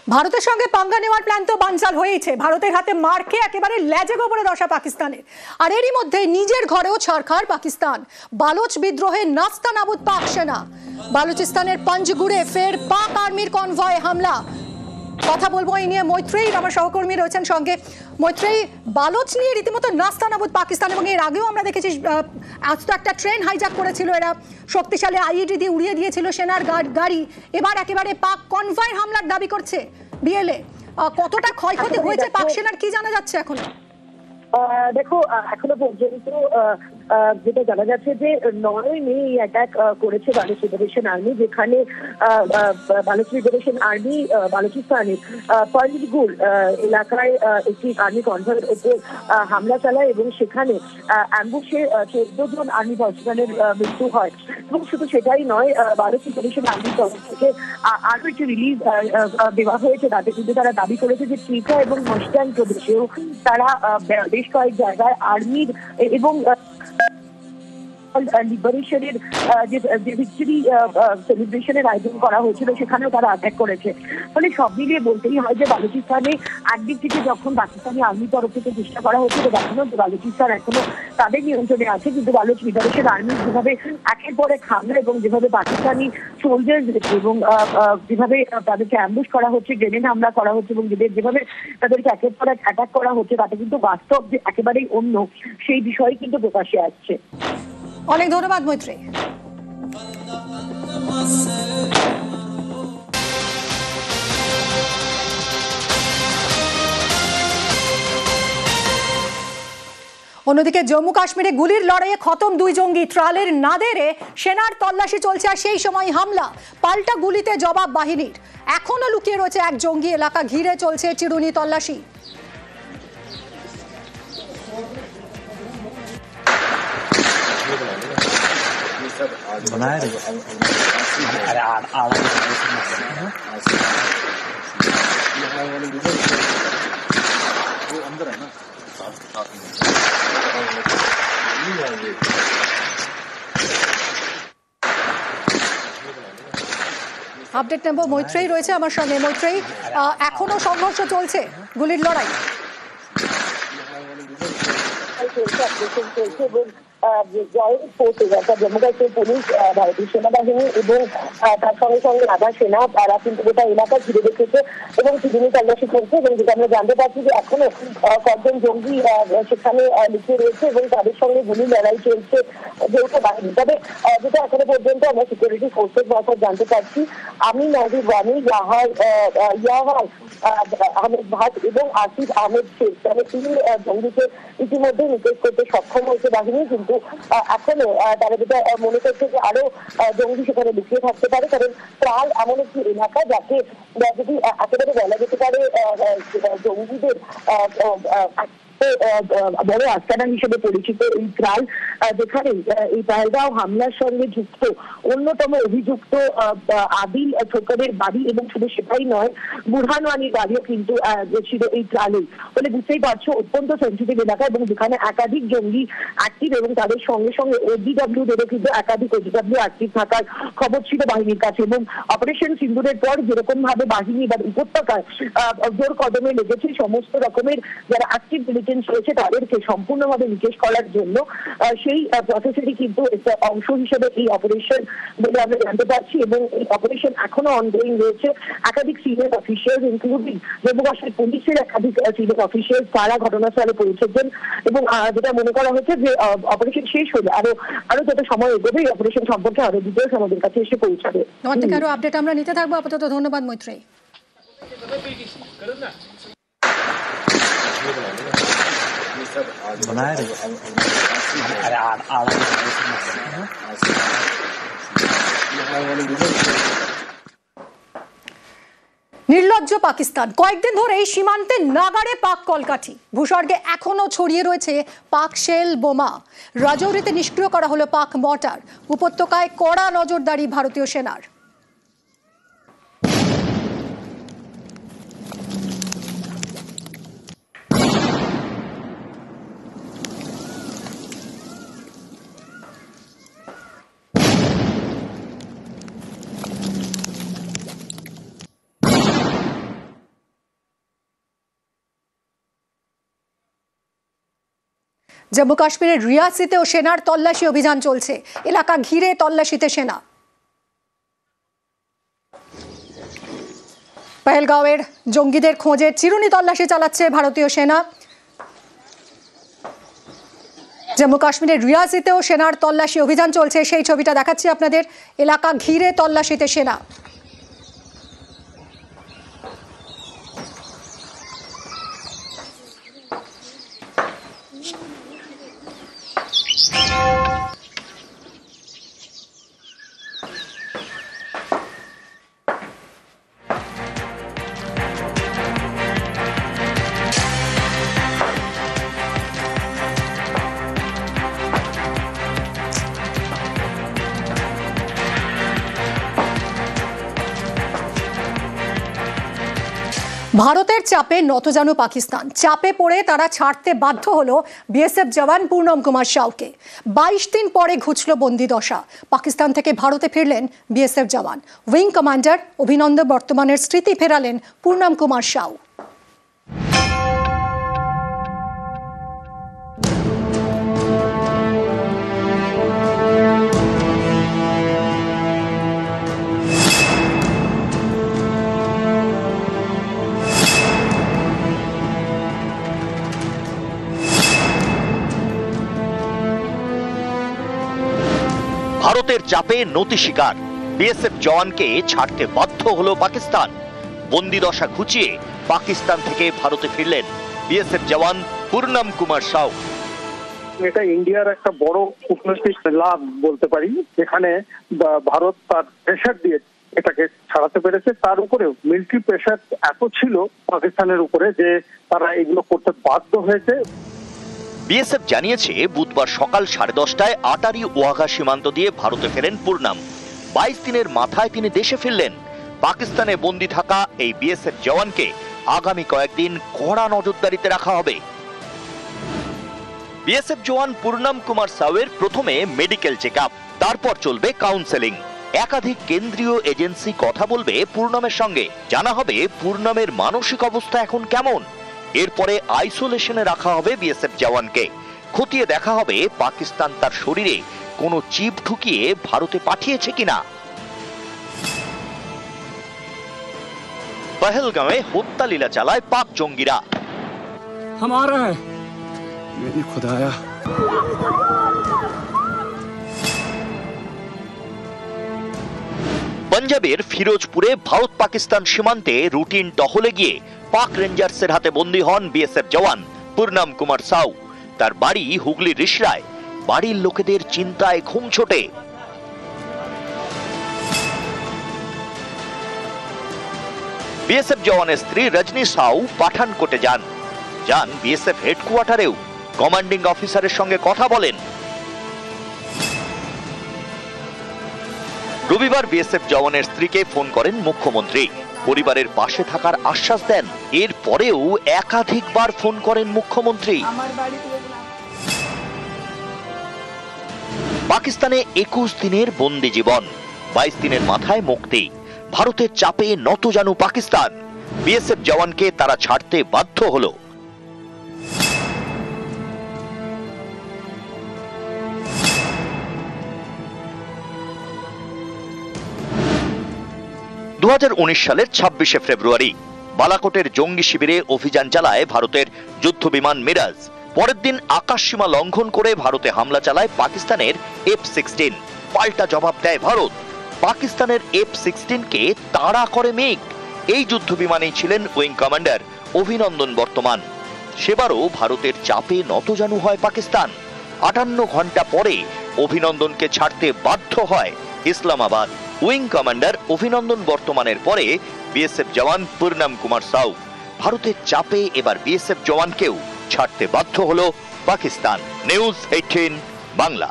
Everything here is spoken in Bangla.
ভারতের সঙ্গে পাঙ্গা নেওয়ার প্ল্যান তো বানচাল হয়েছে। ভারতের হাতে মার খেয়ে একেবারে লেজে গোবরে দশা পাকিস্তানের। আর এরই মধ্যে নিজের ঘরেও ছাড়খাড় পাকিস্তান। বালোচ বিদ্রোহে নাস্তা নাবুদ পাক সেনা। বালুচিস্তানের পঞ্জগুড়ে ফের পাক আর্মির কনভয় হামলা। কথা বলবো এই নিয়ে মৈত্রেয়ী আমার সহকর্মী রয়েছেন সঙ্গে। মৈত্রেয়ী, বালোচ নিয়ে রীতিমতো নাস্তানাবুদ পাকিস্তান, এবং এর আগেও আমরা দেখেছি আজ তো একটা ট্রেন হাইজ্যাক করেছিল এরা, শক্তিশালী আইইডি দিয়ে উড়িয়ে দিয়েছিল সেনার গাড়ি। এবার একেবারে পাক কনভয় হামলার দাবি করছে বিএলএ। কতটা ক্ষয়ক্ষতি হয়েছে পাক সেনার কি জানা যাচ্ছে এখন? দেখো, এখনো পর্যন্ত যেটা জানা যাচ্ছে যে 9 মে এই অ্যাটাক করেছে বালুচ লিবারেশন আর্মি, যেখানে বালুচ লিবারেশন আর্মি বালুচিস্তানের পঞ্জগুড় এলাকায় একটি আর্মি কনভয়ের উপর হামলা চালায় এবং সেখানে অ্যাম্বুশে 14 জন আর্মি পার্সোনালের মৃত্যু হয়। এবং শুধু সেটাই নয়, বালুচ লিবারেশন আর্মির তরফ থেকে আরো একটি রিলিজ দেওয়া হয়েছে। তাতে কিন্তু তারা দাবি করেছে যে ট্রিকা এবং মস্তান প্রদেশেও তারা বেশ কয়েক জায়গায় আর্মির এবং লিবারেশনের যে ভিক্টরি সেলিব্রেশনের আয়োজন করা হয়েছিল সেখানেও তারা অ্যাটাক করেছে। ফলে সব মিলিয়ে বলতেই হয় যে বালুচিস্তানে একদিক থেকে যখন পাকিস্তানি আর্মির তরফ থেকে চেষ্টা করা হচ্ছিল দেখানো যে বালুচিস্তান এখনো তাদের নিয়ন্ত্রণে আছে, কিন্তু বালুচ লিবারেশন আর্মি যেভাবে একের পর এক হামলা এবং যেভাবে পাকিস্তানি সোলজার্স এবং যেভাবে তাদেরকে অ্যাম্বুশ করা হচ্ছে, গ্রেনেড হামলা করা হচ্ছে এবং যেভাবে তাদেরকে একের পর এক অ্যাটাক করা হচ্ছে, তাতে কিন্তু বাস্তব যে একেবারেই অন্য সেই বিষয় কিন্তু প্রকাশ্যে আসছে। অনেক ধন্যবাদ মৈত্রেয়ী। অন্যদিকে জম্মু কাশ্মীরে গুলির লড়াইয়ে খতম 2 জঙ্গি। ট্রালের নাদেরে সেনার তল্লাশি চলছে, আর সেই সময় হামলা, পাল্টা গুলিতে জবাব বাহিনীর। এখনো লুকিয়ে রয়েছে এক জঙ্গি, এলাকা ঘিরে চলছে চিরুনি তল্লাশি। আপডেট নেব, মৈত্রেয়ী রয়েছে আমার সঙ্গে। মৈত্রেয়ী, এখনো সংঘর্ষ চলছে, গুলির লড়াই জম্মু কাশ্মীর পুলিশ, ভারতীয় সেনাবাহিনী এবং তার সঙ্গে সঙ্গে আধা সেনা, তারা কিন্তু গোটা এলাকা ঘিরে রেখেছে এবং চিরুনি তল্লাশি করছে। এবং যেটা আমরা জানতে পারছি যে এখনো কয়েকজন জঙ্গি সেখানে লুকিয়ে রয়েছে এবং তাদের সঙ্গে গুলি লড়াই চলছে যেহেতু বাহিনী। তবে যেটা এখনো পর্যন্ত আমরা সিকিউরিটি ফোর্সের মারফত জানতে পারছি, আমি নাজিব ওয়ানি, ইয়াহার আহমেদ ভাট এবং আসিফ আহমেদ শেখ, মানে 3 জঙ্গিকে ইতিমধ্যে নিকেশ করতে সক্ষম হয়েছে বাহিনী। কিন্তু এখনো তারা যেটা মনে করছে যে আরো জঙ্গি সেখানে লুকিয়ে থাকতে পারে, কারণ ট্রাল এমন একটি এলাকা যাকে যদি একেবারে বলা যেতে পারে জঙ্গিদের বড় আস্তানা হিসেবে পরিচিত এই ত্রাল, যেখানে এই পহেলগাঁও হামলার সঙ্গে যুক্ত অন্যতম অভিযুক্ত আদিল ঠোকরের বাড়ি, এবং শুধু সেটাই নয়, বুরহান ওয়ানির বাড়িও কিন্তু ছিল এই ত্রালেই। ফলে বুঝতেই পারছো অত্যন্ত সেন্সিটিভ এলাকা, এবং যেখানে একাধিক জঙ্গি অ্যাক্টিভ এবং তাদের সঙ্গে সঙ্গে ওজিডব্লিউ দেরও কিন্তু একাধিক ওজিডব্লিউ অ্যাক্টিভ থাকার খবর ছিল বাহিনীর কাছে। এবং অপারেশন সিন্দুরের পর যেরকম ভাবে বাহিনী এবার উপত্যকায় জোর কদমে লেগেছে সমস্ত রকমের যারা অ্যাক্টিভ রয়েছে তাদেরকে সম্পূর্ণভাবে নিকেশ করার জন্য, সেই প্রসেসেরই কিন্তু একটা অংশ হিসেবে এই অপারেশন বলে আমরা জানতে পারছি। এবং এই অপারেশন এখনো অনগোয়িং রয়েছে। একাধিক senior official including Jammu Kashmir পুলিশের একাধিক সিনিয়র অফিসিয়াল তারা ঘটনাস্থলে পৌঁছেছেন, এবং যেটা মনে করা হচ্ছে যে অপারেশন শেষ হলে আরো যত সময় এগোবে এই অপারেশন সম্পর্কে আরো ডিটেলস আমাদের কাছে এসে পৌঁছাবে। তোমার থেকে আরো আপডেট আমরা নিতে থাকবো। আপাতত ধন্যবাদ মৈত্রেয়ী। নির্লজ্জ পাকিস্তান। কয়েকদিন ধরে এই সীমান্তে নাগাড়ে পাক কলকাঠি, ভূস্বর্গে এখনো ছড়িয়ে রয়েছে পাক শেল বোমা। রাজৌরিতে নিষ্ক্রিয় করা হলো পাক মর্টার। উপত্যকায় কড়া নজরদারি ভারতীয় সেনার। জম্মু কাশ্মীরের রিয়াসিতেও সেনার তল্লাশি অভিযান চলছে, এলাকা ঘিরে তল্লাশিতে সেনা। পহেলগাঁওয়ের জঙ্গিদের খোঁজে চিরুনি তল্লাশি চালাচ্ছে ভারতীয় সেনা। জম্মু কাশ্মীরের রিয়াসিতেও সেনার তল্লাশি অভিযান চলছে, সেই ছবিটা দেখাচ্ছি আপনাদের। এলাকা ঘিরে তল্লাশিতে সেনা। ভারতের চাপে নতজানু পাকিস্তান, চাপে পড়ে তারা ছাড়তে বাধ্য হলো বিএসএফ জওয়ান পূর্ণম কুমার সাউকে। 22 দিন পরে ঘুচল বন্দি দশা, পাকিস্তান থেকে ভারতে ফিরলেন বিএসএফ জওয়ান। উইং কমান্ডার অভিনন্দন বর্তমানের স্মৃতি ফেরালেন পূর্ণম কুমার সাউ। ভারতের চাপে নতি শিকার, বিএসএফ জওয়ানকে ছাড়তে বাধ্য হলো পাকিস্তান। বন্দিদশা ঘুচিয়ে পাকিস্তান থেকে ভারতে ফিরলেন বিএসএফ জওয়ান পূর্ণম কুমার সাউ। এটা ইন্ডিয়ার একটা বড় কূটনৈতিক লাভ বলতে পারি, যেখানে ভারত তার প্রেশার দিয়ে এটাকে ছাড়াতে পেরেছে। তার উপরেও মিলিটারি প্রেশার এত ছিল পাকিস্তানের উপরে যে তারা এগুলো করতে বাধ্য হয়েছে। বিএসএফ জানিয়েছে বুধবার সকাল 10:30টায় আটারি ওয়াঘা সীমান্ত দিয়ে ভারতে ফেরেন পূর্ণম। 22 দিনের মাথায় তিনি দেশে ফিরলেন। পাকিস্তানে বন্দী থাকা এই বিএসএফ জওয়ানকে আগামী কয়েকদিন কড়া নজরদারিতে রাখা হবে। বিএসএফ জওয়ান পূর্ণম কুমার সাউয়ের প্রথমে মেডিকেল চেকআপ, তারপর চলবে কাউন্সেলিং। একাধিক কেন্দ্রীয় এজেন্সি কথা বলবে পূর্ণমের সঙ্গে, জানা হবে পূর্ণমের মানসিক অবস্থা এখন কেমন। এরপরে আইসোলেশনে রাখা হবে বিএসএফ জওয়ানকে। খতিয়ে দেখা হবে পাকিস্তান তার শরীরে কোনো চিপ ঢুকিয়ে ভারতে পাঠিয়েছে কিনা। পহেলগাঁওয়ে হত্যা লীলা চালায় পাক জঙ্গিরা। পাঞ্জাবের ফিরোজপুরে ভারত পাকিস্তান সীমান্তে রুটিন টহলে গিয়ে পাক রেঞ্জার্সের হাতে বন্দী হন বিএসএফ জওয়ান পূর্ণম কুমার সাউ। তার বাড়ি হুগলির রিষড়ায়। বাড়ির লোকেদের চিন্তায় ঘুম ছোটে। বিএসএফ জওয়ানের স্ত্রী রজনী সাউ পাঠানকোটে যান বিএসএফ হেডকোয়ার্টারেও কমান্ডিং অফিসারের সঙ্গে কথা বলেন। রবিবার বিএসএফ জওয়ানের স্ত্রীকে ফোন করেন মুখ্যমন্ত্রী, পরিবারের পাশে থাকার আশ্বাস দেন। এরপরেও একাধিকবার ফোন করেন মুখ্যমন্ত্রী। পাকিস্তানে 21 দিনের বন্দি জীবন, 22 দিনের মাথায় মুক্তি। ভারতের চাপে নতজানু পাকিস্তান, বিএসএফ জওয়ানকে তারা ছাড়তে বাধ্য হলো। সালের 26শে ফেব্রুয়ারি বালাকোটের জঙ্গি শিবিরে অভিযান চালায় ভারতের যুদ্ধ বিমান মিরাজ। পরের দিন আকাশসীমা লঙ্ঘন করে ভারতে হামলা চালায় পাকিস্তানের F-16। পাল্টা জবাব দেয় ভারত। পাকিস্তানের F-16কে তাড়া করে মিগ। এই যুদ্ধ বিমানেই ছিলেন উইং কমান্ডার অভিনন্দন বর্তমান। সেবারও ভারতের চাপে নতজানু হয় পাকিস্তান। 58 ঘন্টা পরে অভিনন্দনকে ছাড়তে বাধ্য হয় ইসলামাবাদ। উইং কমান্ডার অভিনন্দন বর্তমানের পরে বিএসএফ জওয়ান পূর্ণম কুমার সাউ। ভারতের চাপে এবার বিএসএফ জওয়ানকেও ছাড়তে বাধ্য হলো পাকিস্তান। নিউজ 18 বাংলা।